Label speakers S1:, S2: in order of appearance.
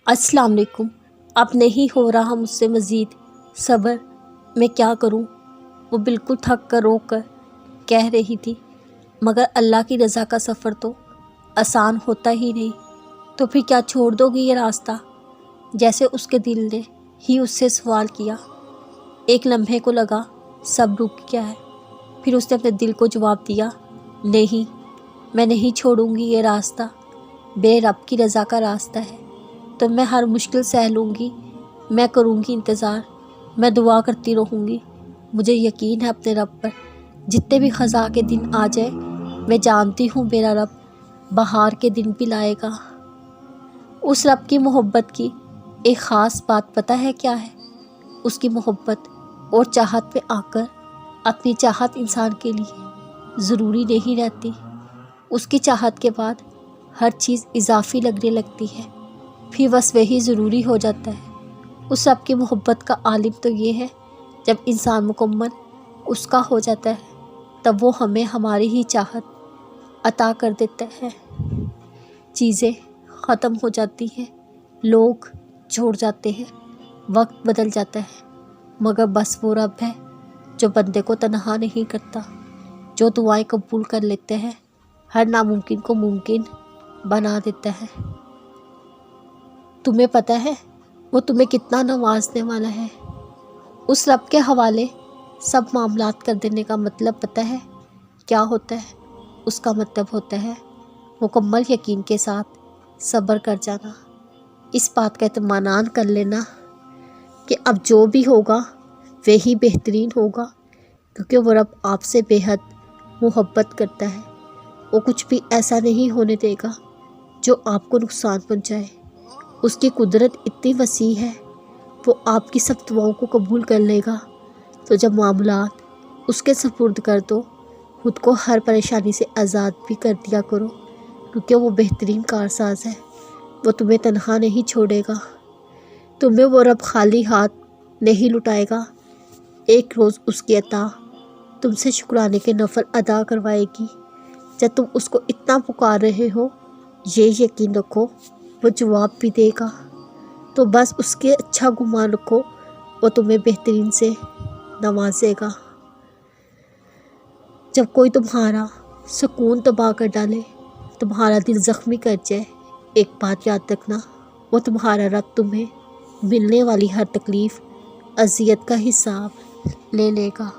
S1: अस्सलाम वालेकुम। अब नहीं हो रहा मुझसे मज़ीद सब्र, मैं क्या करूं? वो बिल्कुल थक कर रो कर कह रही थी। मगर अल्लाह की रज़ा का सफ़र तो आसान होता ही नहीं। तो फिर क्या छोड़ दोगी ये रास्ता? जैसे उसके दिल ने ही उससे सवाल किया। एक लम्हे को लगा सब रुक गया है। फिर उसने अपने दिल को जवाब दिया, नहीं, मैं नहीं छोड़ूंगी ये रास्ता। मेरे रब की रज़ा का रास्ता है, तो मैं हर मुश्किल सह लूँगी। मैं करूँगी इंतज़ार, मैं दुआ करती रहूँगी। मुझे यकीन है अपने रब पर। जितने भी ख़ज़ा के दिन आ जाए, मैं जानती हूँ मेरा रब बहार के दिन भी लाएगा। उस रब की मोहब्बत की एक ख़ास बात पता है क्या है? उसकी मोहब्बत और चाहत पे आकर अपनी चाहत इंसान के लिए ज़रूरी नहीं रहती। उसकी चाहत के बाद हर चीज़ इजाफी लगने लगती है, फिर बस वही ज़रूरी हो जाता है। उस रब की मोहब्बत का आलिम तो ये है, जब इंसान मुकम्मल उसका हो जाता है, तब वो हमें हमारी ही चाहत अता कर देता है। चीज़ें ख़त्म हो जाती हैं, लोग छोड़ जाते हैं, वक्त बदल जाता है, मगर बस वो रब है जो बंदे को तन्हा नहीं करता, जो दुआएं कबूल कर लेते हैं, हर नामुमकिन को मुमकिन बना देता है। तुम्हें पता है वो तुम्हें कितना नवाजने वाला है? उस रब के हवाले सब मामलात कर देने का मतलब पता है क्या होता है? उसका मतलब होता है मुकम्मल यकीन के साथ सब्र कर जाना। इस बात का इत्मीनान कर लेना कि अब जो भी होगा वही बेहतरीन होगा, क्योंकि वो रब आपसे बेहद मोहब्बत करता है। वो कुछ भी ऐसा नहीं होने देगा जो आपको नुकसान पहुंचाए। उसकी कुदरत इतनी वसी है, वो आपकी सब दुआओं को कबूल कर लेगा। तो जब मामलात उसके सुपुर्द कर दो, खुद को हर परेशानी से आज़ाद भी कर दिया करो, क्योंकि वो बेहतरीन कारसाज है। वो तुम्हें तन्हा नहीं छोड़ेगा। तुम्हें वो रब खाली हाथ नहीं लुटाएगा। एक रोज़ उसकी अता तुमसे शुक्राने के नफल अदा करवाएगी। जब तुम उसको इतना पुकार रहे हो, ये यकीन रखो वो जवाब भी देगा। तो बस उसके अच्छा गुमान रखो, वो तुम्हें बेहतरीन से नवाजेगा। जब कोई तुम्हारा सुकून तबाह कर डाले, तुम्हारा दिल ज़ख्मी कर जाए, एक बात याद रखना, वो तुम्हारा रब तुम्हें मिलने वाली हर तकलीफ़, अज़ियत का हिसाब ले लेगा।